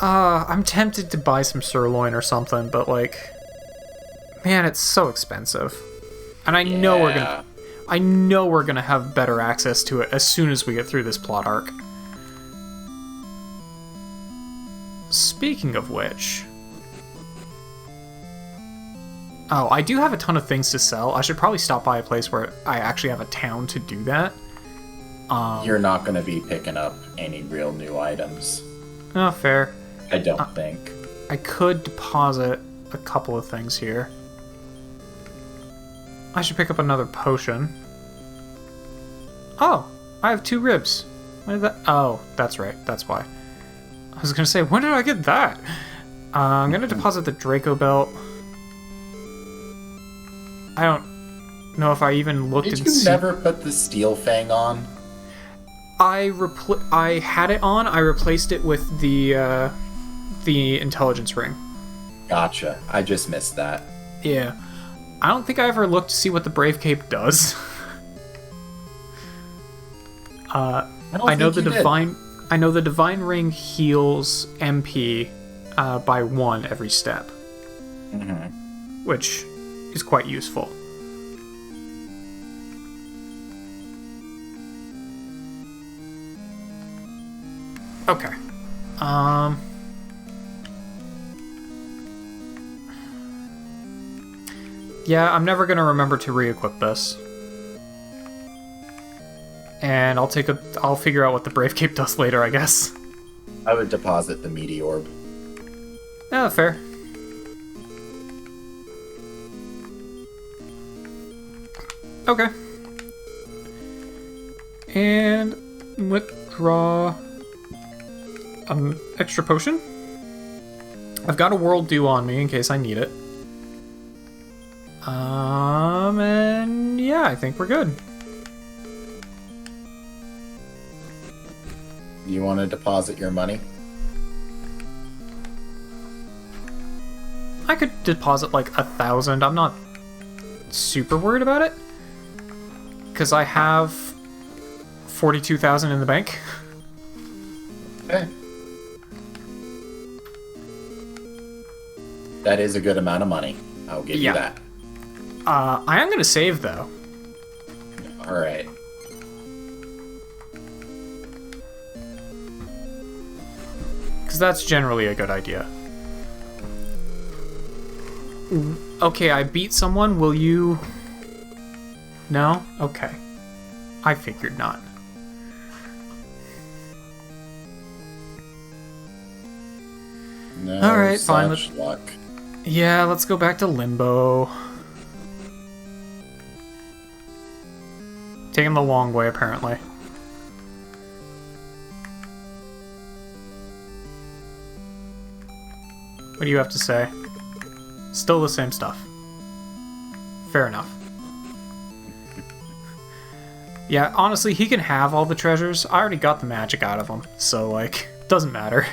I'm tempted to buy some sirloin or something, but like, man, it's so expensive. And I know we're gonna have better access to it as soon as we get through this plot arc. Speaking of which... Oh, I do have a ton of things to sell. I should probably stop by a place where I actually have a town to do that. You're not going to be picking up any real new items. Oh, fair. I don't think. I could deposit a couple of things here. I should pick up another potion. Oh, I have 2 ribs. When did that... Oh, that's right. That's why. I was going to say, when did I get that? I'm going to deposit the Draco Belt. I don't know if I even looked Did and you never put the Steel Fang on? I had it on. I replaced it with the Intelligence Ring. Gotcha. I just missed that. Yeah. I don't think I ever looked to see what the Brave Cape does. I know the Divine Ring heals MP by 1 every step. Mm-hmm. Which is quite useful. Okay. Yeah, I'm never gonna remember to re-equip this. And I'll figure out what the Brave Cape does later, I guess. I would deposit the Meaty Orb. Yeah, fair. Okay. And withdraw an extra potion. I've got a World Dew on me in case I need it. And yeah, I think we're good. You want to deposit your money? I could deposit like 1,000. I'm not super worried about it. Because I have 42,000 in the bank. Okay. That is a good amount of money. I'll give you that. I am going to save, though. Alright. Because that's generally a good idea. Okay, I beat someone. Will you... No? Okay. I figured not. No Alright, such fine. luck. Yeah, let's go back to Limbo. Taking the long way, apparently. What do you have to say? Still the same stuff. Fair enough. Yeah, honestly, he can have all the treasures. I already got the magic out of him, so, like, doesn't matter.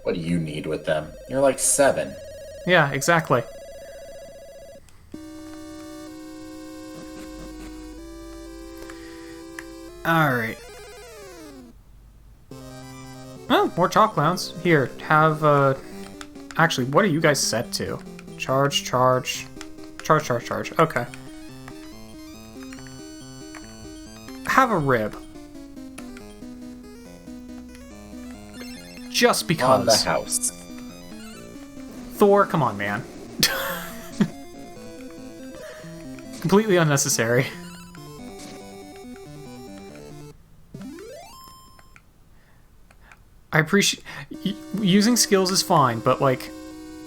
What do you need with them? You're like 7. Yeah, exactly. Alright. Oh, more chalk clowns. Here, have, Actually, what are you guys set to? Charge, charge. Charge, charge, charge. Okay. Have a rib. Just because. On the house. Thor, come on, man. Completely unnecessary. I appreciate... Using skills is fine, but, like,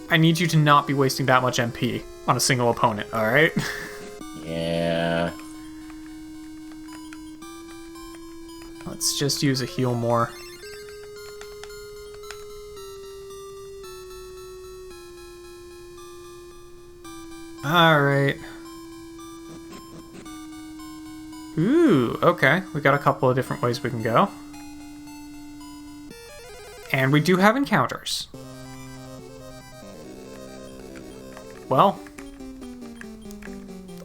I need you to not be wasting that much MP on a single opponent, alright? Yeah. Let's just use a heal more. Alright. Ooh, okay. We got a couple of different ways we can go. And we do have encounters. Well,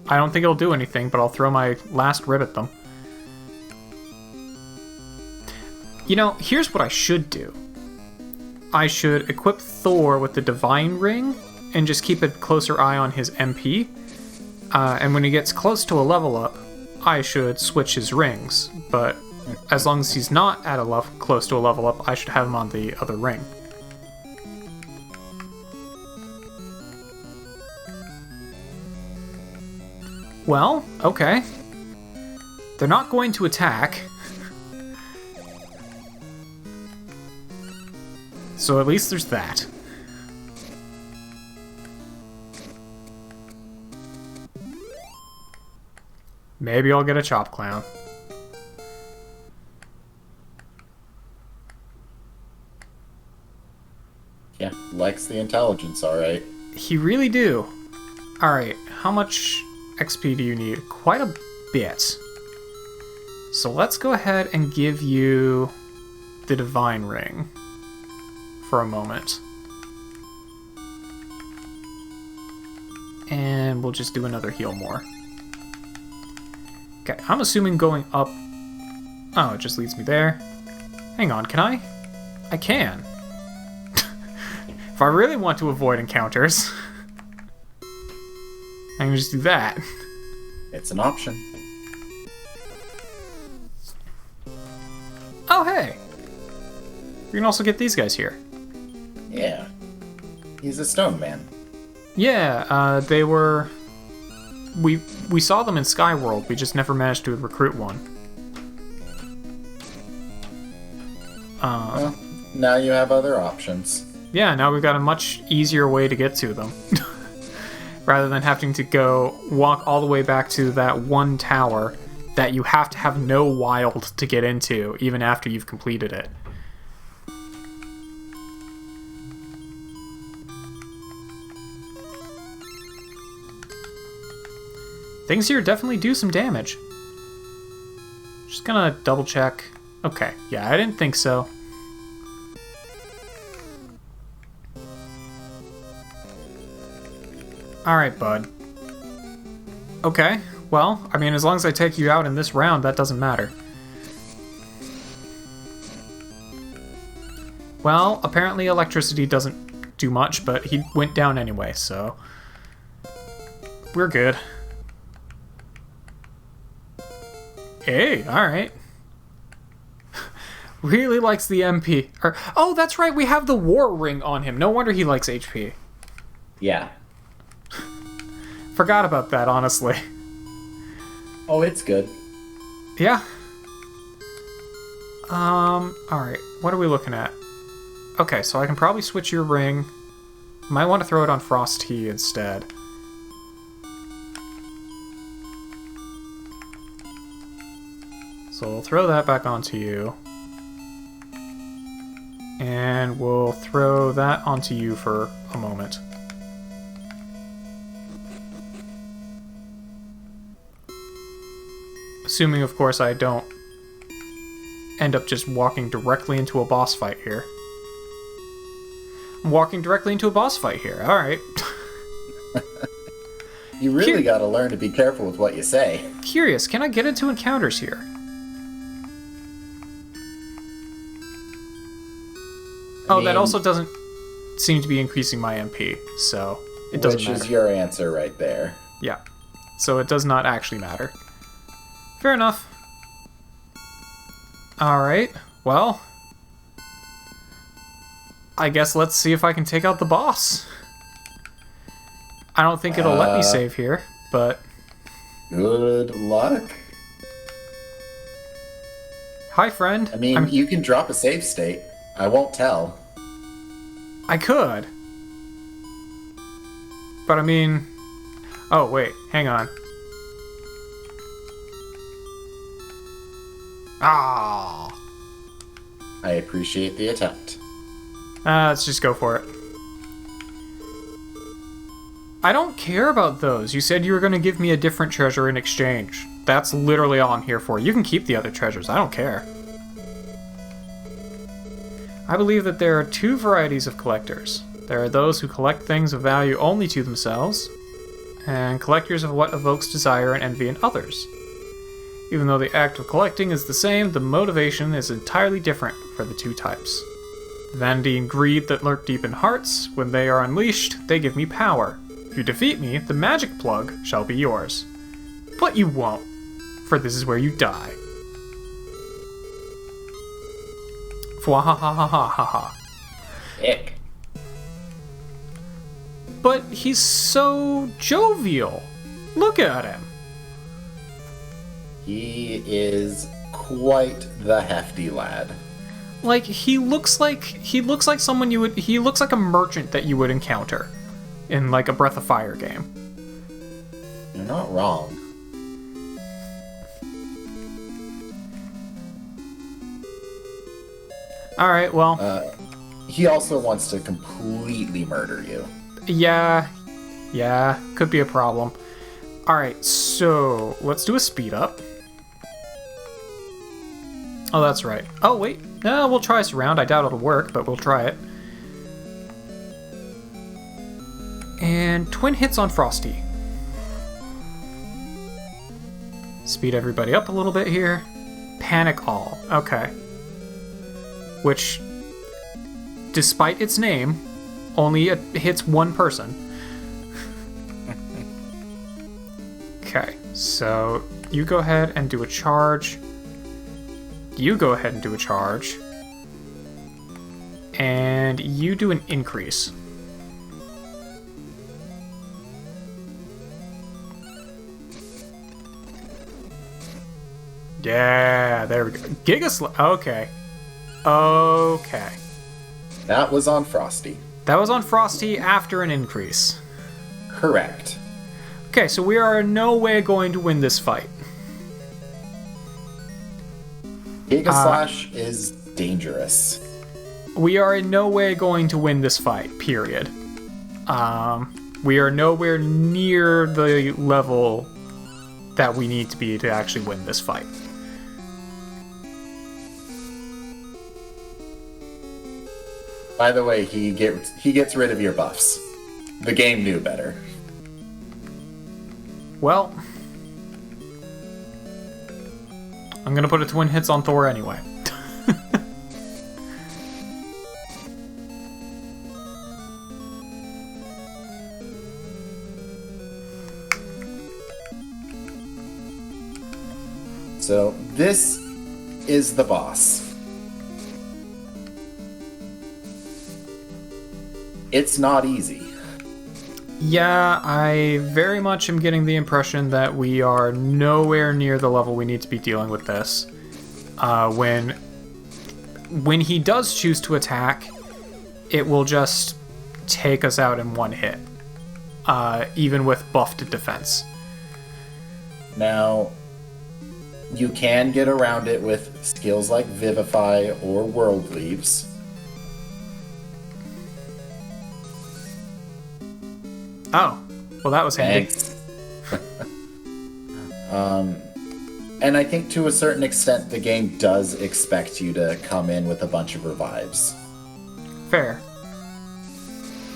I don't think it'll do anything, but I'll throw my last rib at them. You know, here's what I should do. I should equip Thor with the Divine Ring and just keep a closer eye on his MP. And when he gets close to a level up, I should switch his rings. But as long as he's not at a close to a level up, I should have him on the other ring. Well, okay. They're not going to attack. So at least there's that. Maybe I'll get a Chop Clown. Yeah, likes the intelligence, alright. He really do. Alright, how much XP do you need? Quite a bit. So let's go ahead and give you the Divine Ring for a moment. And we'll just do another heal more. Okay, I'm assuming going up... Oh, it just leads me there. Hang on, can I? I can. If I really want to avoid encounters, I can just do that. It's an option. Oh, hey! You can also get these guys here. Yeah. He's a stone man. Yeah, they were... We saw them in Skyworld, we just never managed to recruit one. Well, now you have other options. Yeah, now we've got a much easier way to get to them. Rather than having to go walk all the way back to that one tower that you have to have no wild to get into, even after you've completed it. Things here definitely do some damage. Just gonna double check. Okay, yeah, I didn't think so. Alright, bud. Okay, well, I mean, as long as I take you out in this round, that doesn't matter. Well, apparently electricity doesn't do much, but he went down anyway, so... We're good. Hey, alright. Really likes the MP. Oh, that's right, we have the War Ring on him. No wonder he likes HP. Yeah. Forgot about that, honestly. Oh, it's good. Yeah. Alright, what are we looking at? Okay, so I can probably switch your ring. Might want to throw it on Frost T instead. So we'll throw that back onto you. And we'll throw that onto you for a moment. Assuming, of course, I don't end up just walking directly into a boss fight here. I'm walking directly into a boss fight here. Alright. You really gotta learn to be careful with what you say. Curious, can I get into encounters here? That also doesn't seem to be increasing my MP, so it doesn't matter. Which is your answer right there. Yeah. So it does not actually matter. Fair enough. Alright, well... I guess let's see if I can take out the boss. I don't think it'll let me save here, but... Good luck. Hi, friend. I mean, you can drop a save state. I won't tell. I could. But I mean... Oh, wait, hang on. Ah. I appreciate the attempt. Let's just go for it. I don't care about those. You said you were going to give me a different treasure in exchange. That's literally all I'm here for. You can keep the other treasures. I don't care. I believe that there are two varieties of collectors. There are those who collect things of value only to themselves, and collectors of what evokes desire and envy in others. Even though the act of collecting is the same, the motivation is entirely different for the two types. Vanity and greed that lurk deep in hearts. When they are unleashed, they give me power. If you defeat me, the magic plug shall be yours. But you won't, for this is where you die. Fwahahahahaha. Ick. But he's so jovial. Look at him. He is quite the hefty lad. Like he looks like someone you would. He looks like a merchant that you would encounter in like a Breath of Fire game. You're not wrong. All right, well. He also wants to completely murder you. Yeah, could be a problem. All right, so let's do a speed up. Oh, that's right. Oh, wait. No, we'll try surround. I doubt it'll work, but we'll try it. And twin hits on Frosty. Speed everybody up a little bit here. Panic all. Okay. Which, despite its name, only hits one person. Okay, so you go ahead and do a charge. You go ahead and do a charge. And you do an increase. Yeah, there we go. Okay. Okay. That was on Frosty. That was on Frosty after an increase. Correct. Okay, so we are in no way going to win this fight. Giga Slash is dangerous. We are in no way going to win this fight, period. We are nowhere near the level that we need to be to actually win this fight. By the way, he gets rid of your buffs. The game knew better. Well, I'm gonna put a twin hits on Thor anyway. So, this is the boss. It's not easy. Yeah, I very much am getting the impression that we are nowhere near the level we need to be dealing with this. When he does choose to attack, it will just take us out in one hit, even with buffed defense. Now, you can get around it with skills like Vivify or World Leaves. Oh, well that was handy. Thanks. And I think to a certain extent the game does expect you to come in with a bunch of revives. Fair.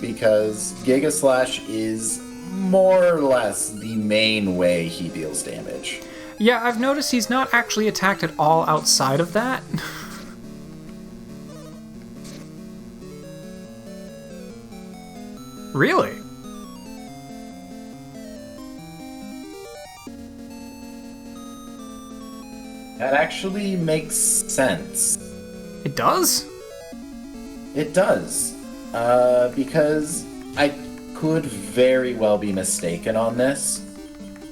Because Giga Slash is more or less the main way he deals damage. Yeah, I've noticed he's not actually attacked at all outside of that. Really? That actually makes sense. It does? It does. Because I could very well be mistaken on this,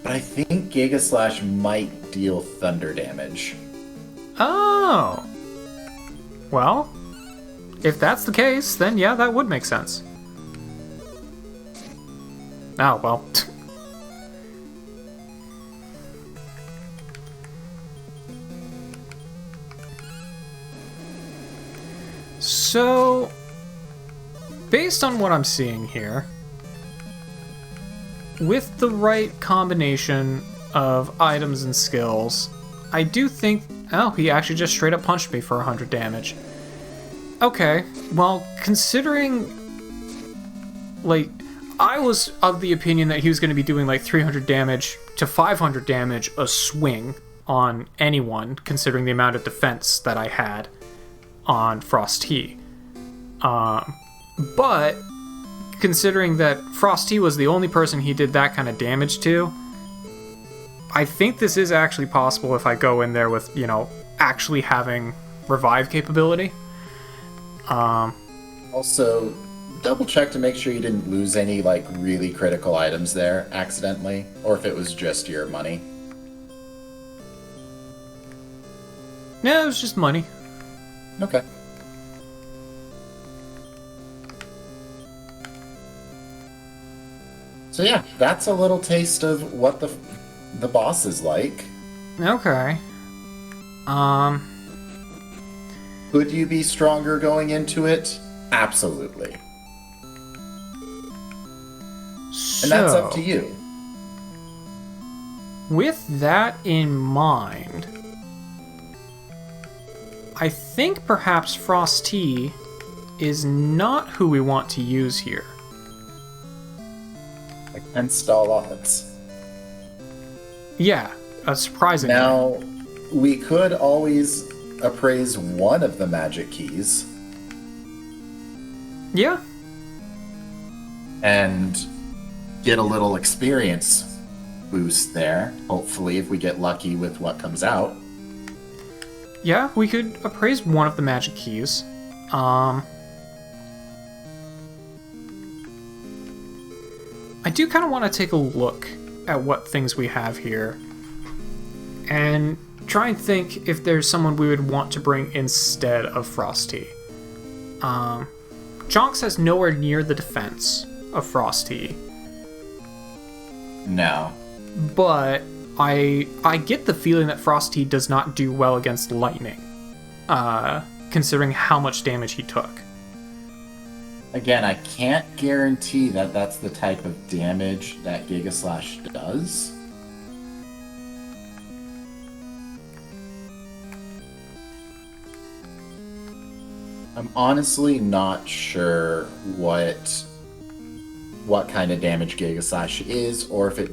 but I think Giga Slash might deal thunder damage. Oh. Well, if that's the case, then yeah, that would make sense. Oh, well. So, based on what I'm seeing here, with the right combination of items and skills, I do think... Oh, he actually just straight up punched me for 100 damage. Okay, well, considering... Like, I was of the opinion that he was going to be doing like 300 damage to 500 damage a swing on anyone, considering the amount of defense that I had on Frost T. But considering that Frosty was the only person he did that kind of damage to, I think this is actually possible if I go in there with, actually having revive capability. Also, double check to make sure you didn't lose any, really critical items there accidentally, or if it was just your money. Yeah, it was just money. Okay. So yeah, that's a little taste of what the boss is like. Okay. Could you be stronger going into it? Absolutely. And that's up to you. With that in mind, I think perhaps Frosty is not who we want to use here. Against all odds. Yeah, surprisingly. Now, we could always appraise one of the magic keys. Yeah. And get a little experience boost there, hopefully, if we get lucky with what comes out. Yeah, we could appraise one of the magic keys. I do kind of want to take a look at what things we have here and try and think if there's someone we would want to bring instead of Frosty. Jonks has nowhere near the defense of Frosty. No. But I get the feeling that Frosty does not do well against lightning, considering how much damage he took. Again, I can't guarantee that that's the type of damage that Giga Slash does. I'm honestly not sure what kind of damage Giga Slash is, or if you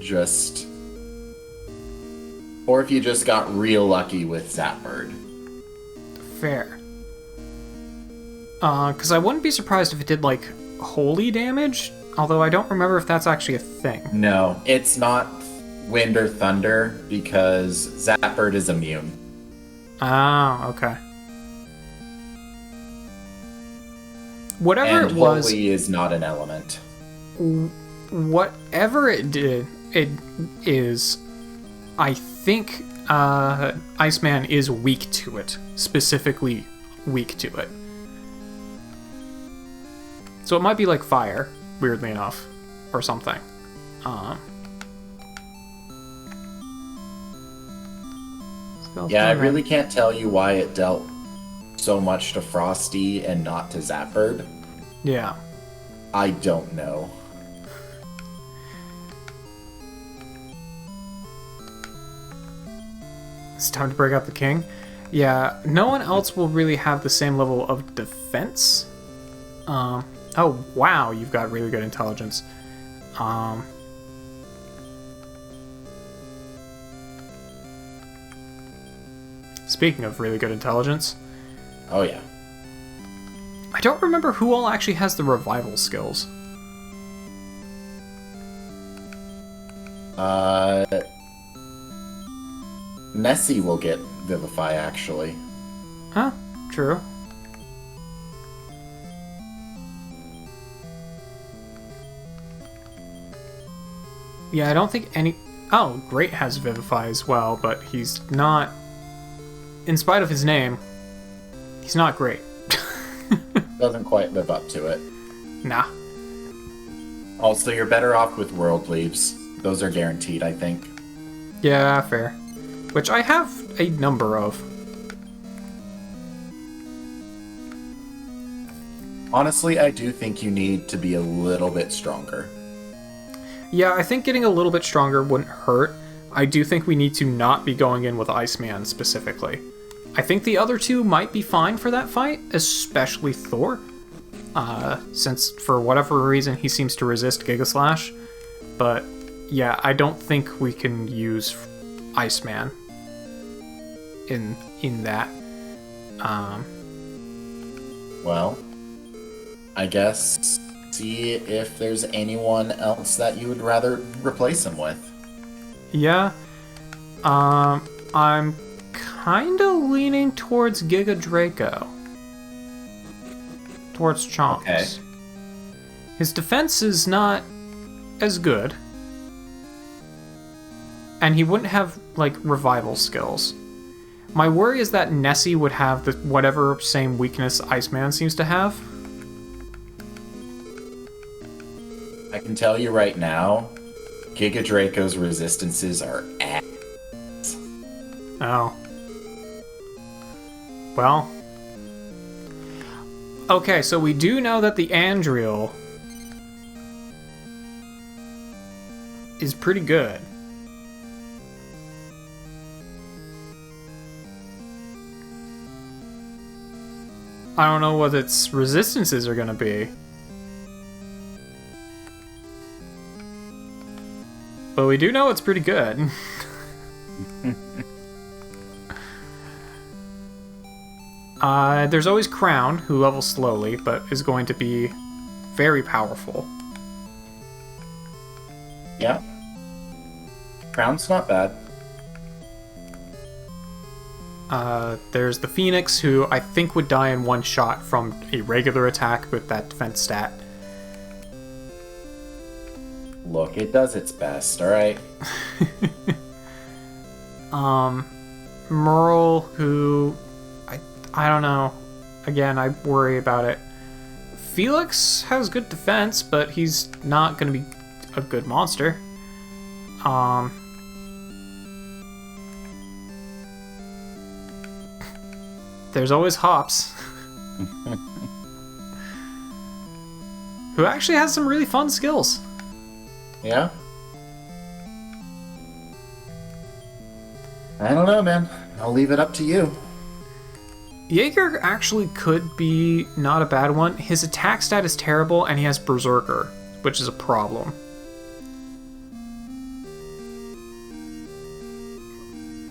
just got real lucky with Zapbird. Fair. Because I wouldn't be surprised if it did, holy damage, although I don't remember if that's actually a thing. No, it's not wind or thunder, because Zapbird is immune. Oh, okay. Whatever and it was... holy is not an element. Whatever it is, I think Iceman is weak to it. Specifically weak to it. So it might be like fire, weirdly enough, or something. Yeah, I really can't tell you why it dealt so much to Frosty and not to Zapbird. Yeah. I don't know. It's time to break out the king. Yeah, no one else will really have the same level of defense. Oh, wow, you've got really good intelligence. Speaking of really good intelligence. Oh, yeah. I don't remember who all actually has the revival skills. Nessie will get Vivify, actually. Huh, true. Yeah, I don't think any... Oh, Great has Vivify as well, but he's not... In spite of his name, he's not great. Doesn't quite live up to it. Nah. Also, you're better off with World Leaves. Those are guaranteed, I think. Yeah, fair. Which I have a number of. Honestly, I do think you need to be a little bit stronger. Yeah, I think getting a little bit stronger wouldn't hurt. I do think we need to not be going in with Iceman specifically. I think the other two might be fine for that fight, especially Thor. Since, for whatever reason, he seems to resist Giga Slash. But, yeah, I don't think we can use Iceman in that. Well, I guess see if there's anyone else that you would rather replace him with. Yeah. I'm kind of leaning towards Giga Draco. Towards Chomps. Okay. His defense is not as good. And he wouldn't have, like, revival skills. My worry is that Nessie would have the whatever same weakness Iceman seems to have. I can tell you right now, Giga Draco's resistances are ass. Oh. Well. Okay, so we do know that the Andriel is pretty good. I don't know what its resistances are going to be. But we do know it's pretty good. There's always Crown, who levels slowly, but is going to be very powerful. Yeah. Crown's not bad. There's the Phoenix, who I think would die in one shot from a regular attack with that defense stat. Look, it does its best, alright? Merle, who... I don't know. Again, I worry about it. Felix has good defense, but he's not going to be a good monster. There's always Hops. Who actually has some really fun skills. Yeah? I don't know, man. I'll leave it up to you. Jaeger actually could be not a bad one. His attack stat is terrible, and he has Berserker, which is a problem.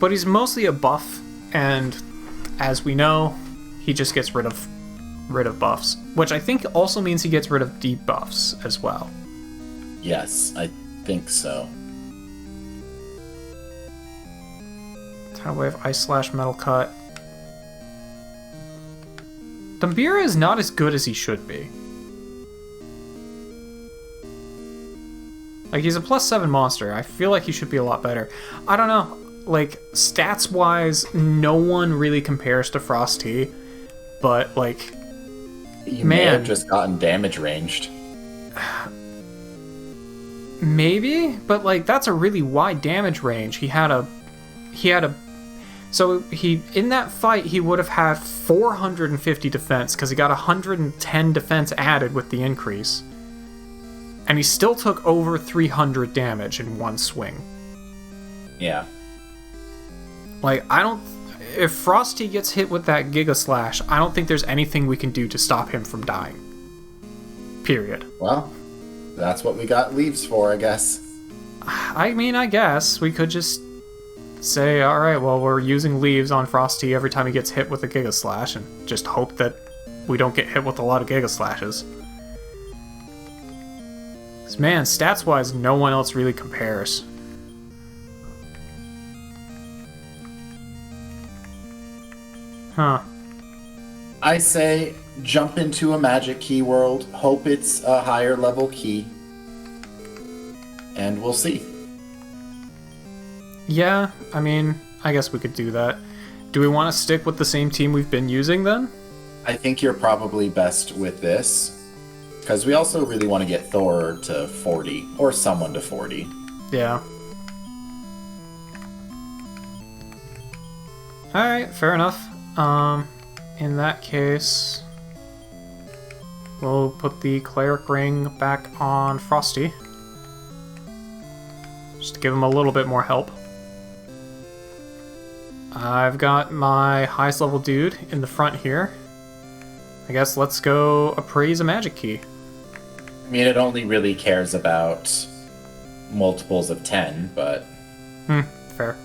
But he's mostly a buff, and as we know, he just gets rid of buffs, which I think also means he gets rid of debuffs as well. Yes, I think so. Tidal Wave, Ice Slash, Metal Cut. Dumbira is not as good as he should be. Like, he's a +7 monster. I feel like he should be a lot better. I don't know. Like, stats-wise, no one really compares to Frosty. But, like, You may have just gotten damage ranged. Maybe, but, like, that's a really wide damage range. So in that fight, he would have had 450 defense, because he got 110 defense added with the increase. And he still took over 300 damage in one swing. Yeah. Like, if Frosty gets hit with that Giga Slash, I don't think there's anything we can do to stop him from dying. Period. Well, that's what we got leaves for, I guess. I mean, I guess we could just say, alright, well, we're using leaves on Frosty every time he gets hit with a Giga Slash, and just hope that we don't get hit with a lot of Giga Slashes. 'Cause, man, stats-wise, no one else really compares. Huh. I say jump into a magic key world, hope it's a higher level key, and we'll see. Yeah, I mean, I guess we could do that. Do we want to stick with the same team we've been using, then? I think you're probably best with this, because we also really want to get Thor to 40, or someone to 40. Yeah. Alright, fair enough. In that case, we'll put the Cleric Ring back on Frosty. Just to give him a little bit more help. I've got my highest level dude in the front here. I guess let's go appraise a magic key. I mean, it only really cares about multiples of 10, but... Fair.